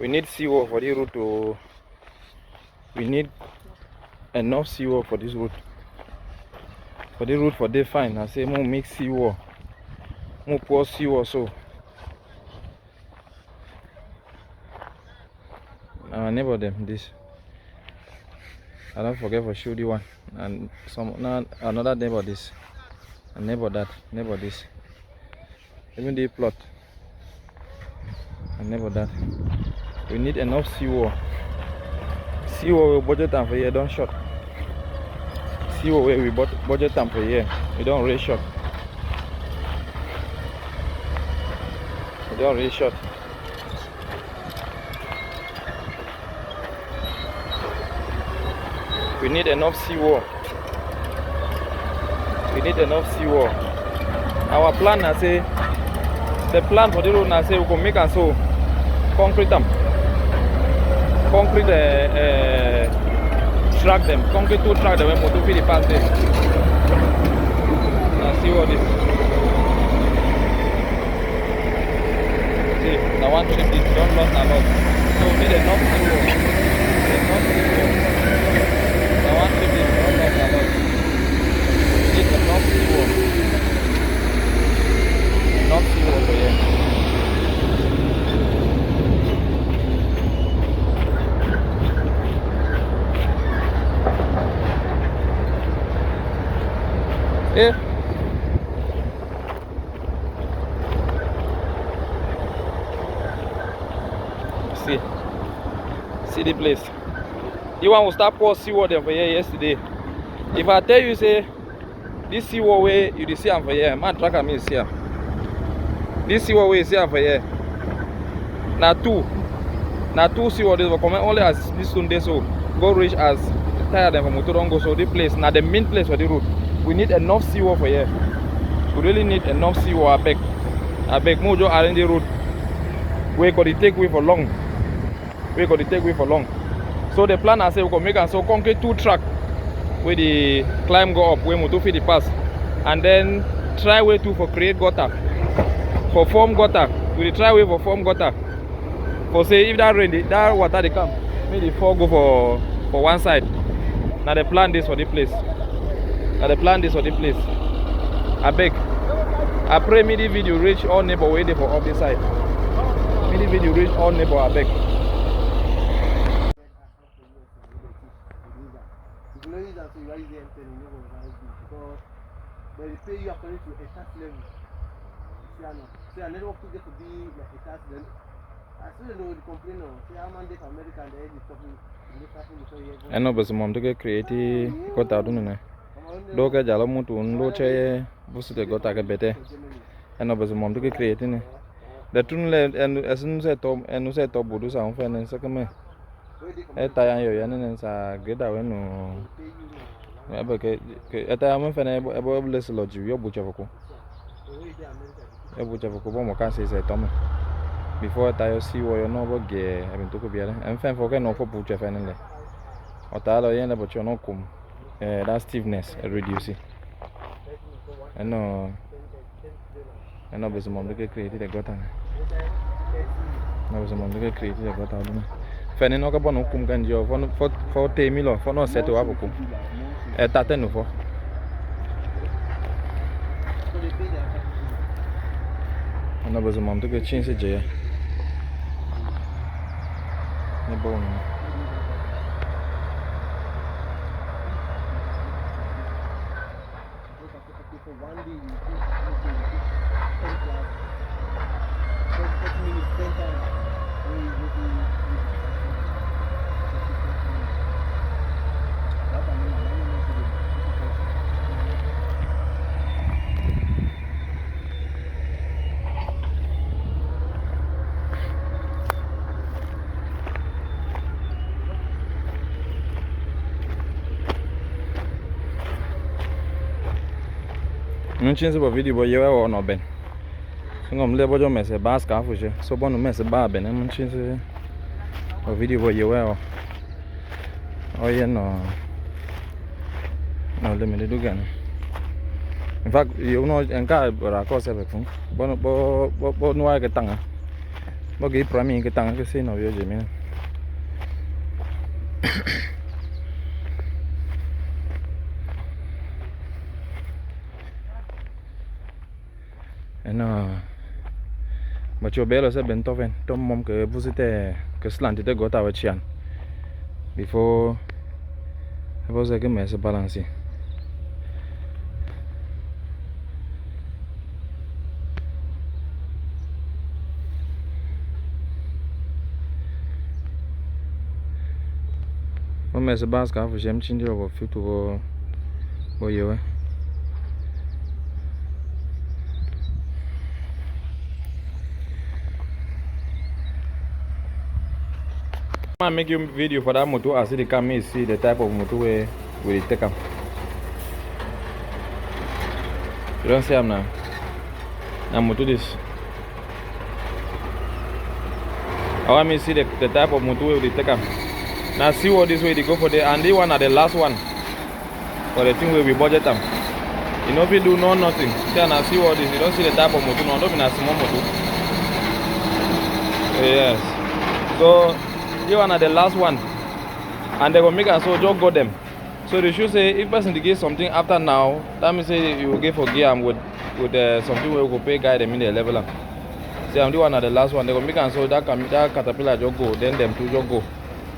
We need seawall for the route to. We need enough seawall for this route. For the route for day fine. I say more make seawall. More pour seawall so. Our neighbor them this. I don't forget for show the one and some another neighbor this. And neighbor that, neighbor this. Even the plot. And neighbor that. We need enough seawall. Seawall we budget time for here don't short. Seawall we budget time for here. We don't really short. We don't really short. We need enough seawall. We need enough seawall. Our plan I say the plan for the road I say we can make and so concrete them. Concrete track them. Concrete to track them when motor feed the pass there. Now see what this. See, now one trip this don't lost a lot. So we need enough seawall. Enough seawall. Now one trip this don't lost a lot. We need enough seawall. Enough seawall for here. Yeah. See the place. You want to start pour seawall there for here yesterday. If I tell you say this seawall way you see am for here, man track am is here. This seawall way is here for here. Now two seawall this will come only as this Sunday so go reach as tired them for motor don't go so the place now the main place for the road. We need enough seawall for here. We really need enough seawall. I beg Mojo arrange the road. We got to take way for long. So the plan I say we can make and so concrete 2 track where the climb go up, where motor feed the pass, and then try way 2 for create gutter, for form gutter. We try way for form gutter. For say if that rain, that water they come, maybe the 4 go for one side. Now they plan this for the place. I beg. I pray me the video reach all neighbor waiting for up this side. Me the video reach all neighbor, I beg. I know, but some to get creative got out on it. Dog a jalamu to unloche, Busu got a better. I know, but some to get creating. The tune and as soon as I top and say top would do some fan and second. I tie your and I get away no. At I am a fan above less lodge, your butcher. A butcher of Kobomo can say, Tommy. Before I see what you're not gay, I've been took a beer and fan for no for butcher family. Or Talo Yana, but you're not come. That stiffness reduce it. I know, but some of the created a gutter. I was among the created a gutter. Fanny no cabano cum can you for Tamilo for no set to Abuku. At Tatenufo. And I was a mom to get change a jay. The bone. Non c'è un video poi io ho no ben. Sono un levo già messo basca fuce. So buono messo ba bene, non c'è un video poi io ho. Oh yeah no. No, let me do again. In fact, io non anche la cosa per fun. Buono no che tanga. Bagi prami ke tang ke sini novio je men. Bacio belo se bentoven. Tom mom ke visite ke slanti te gota wachian. Before você que me se balance. Mas se basca for jem chin dio fit to bo yo. I make you video for that motor. I see the camera, see the type of motor where we take them. You don't see them now. Now motor this. I want me see the type of motor where we take them. Now see what this way they go for the and the one are the last one for the thing where we budget them. You know if you do nothing. Then see what this. You don't see the type of motor. No, don't be a small motor. Yes. So you one are the last one, and they will make us so just go them. So they should say if person give something after now, that means say you will give for gear with something where we go pay guy them in the level. See, I'm the one at the last one. They will make us so that caterpillar just go, then them two just go.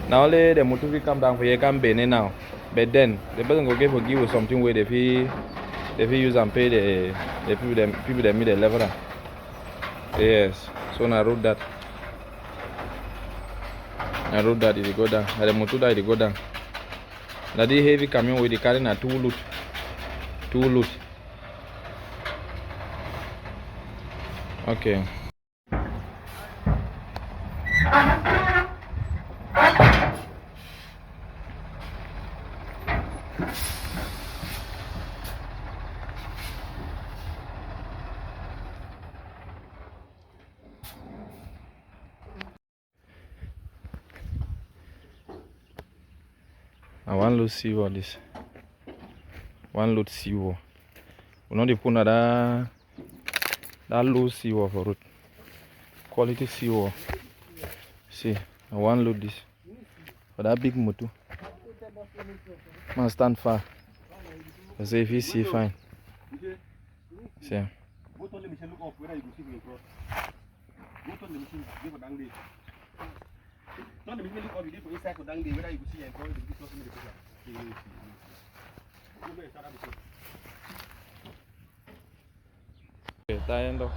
Now only the motor will come down for you can bend now, but then the person will give for gear with something where they feel use and pay the people them in the level. Yes. So now I wrote that. I wrote that it go down. And the motor that it go down. Now the heavy camion with the carrying a two load. Okay. I want to see what this. One load CO. We know the put that low CO for road. Quality CO. See, I want to load this for that big motor. Man stand far. I say if you see fine. See. Okay, tayendo.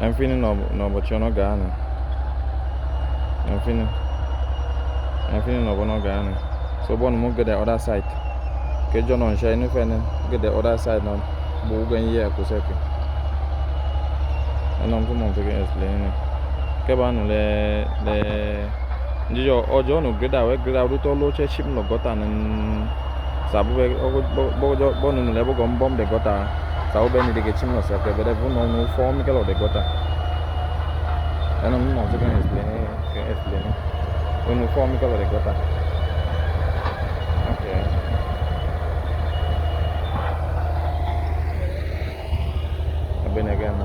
I'm feeling no but you're not gone. I'm feeling no gone. So one more get the other side. Okay, John on shine if any get the other side now. Bogan here kuseke. And I'm going to explain. Keban le Ndiyo ojo no greda we greda ru to lo che chip no gota nan sabu be bo no le bo gom bom de gota sabu be ni de chim no se ke be de no form ke lo de gota ana mo se kan explain no form ke lo de gota. Okay. Bene again.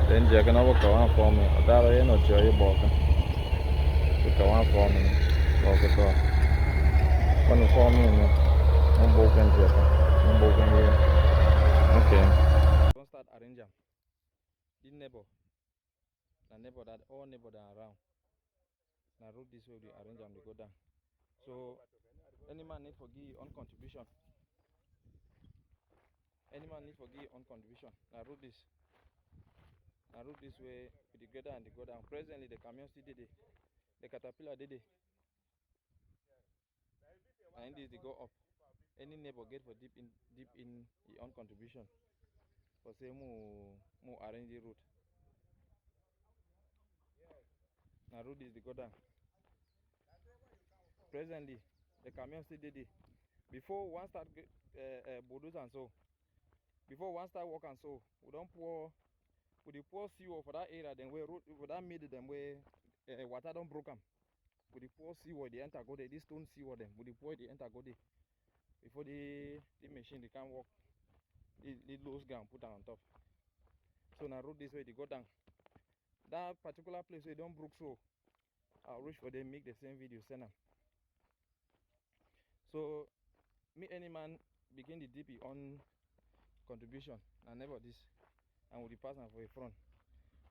Then jack and over go for me. That I know Joy Boka. To go on for me. Boka. One for me. No broken jack. No broken here. Okay. Don't start arranging. The neighbor. The neighbor that all neighbor that around. Now road this way we arrange and we go down. So any man need for give on contribution. Any man need for give on contribution. Now road this. I route this way with the grader and the go down. Presently the camion still did it. The caterpillar did it. And this they go up. Any neighbor get for deep in the own contribution. For say more arrange the route. Now route this they go down. Presently the camion still did it. Before one start bulldoze and so. Before one start work and so, we don't pour. We pour CO for that area, then we road for that middle, then we water don't broke them. We pour CO, the enter go there. This stone CO them. We pour the enter go there. before the machine they can work. The loose ground put on top. So now road this way they go down. That particular place where don't broke, so I'll reach for them, make the same video, send them. So me any man begin the DP on contribution and never this, and with the partner for a front.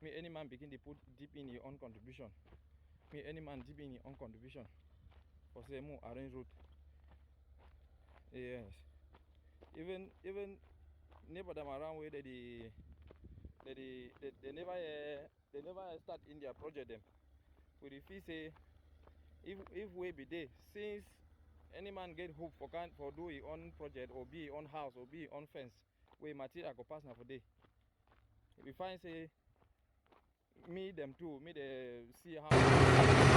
Me any man begin to put deep in your own contribution. Me any man deep in your own contribution for say more arrange route. Yes. Even neighbor them around where they never start in their project them. With the fee say if we be there, since any man get hope for do his own project or be his own house or be his own fence, where material go pass now for day. If we find say me them too, me they see how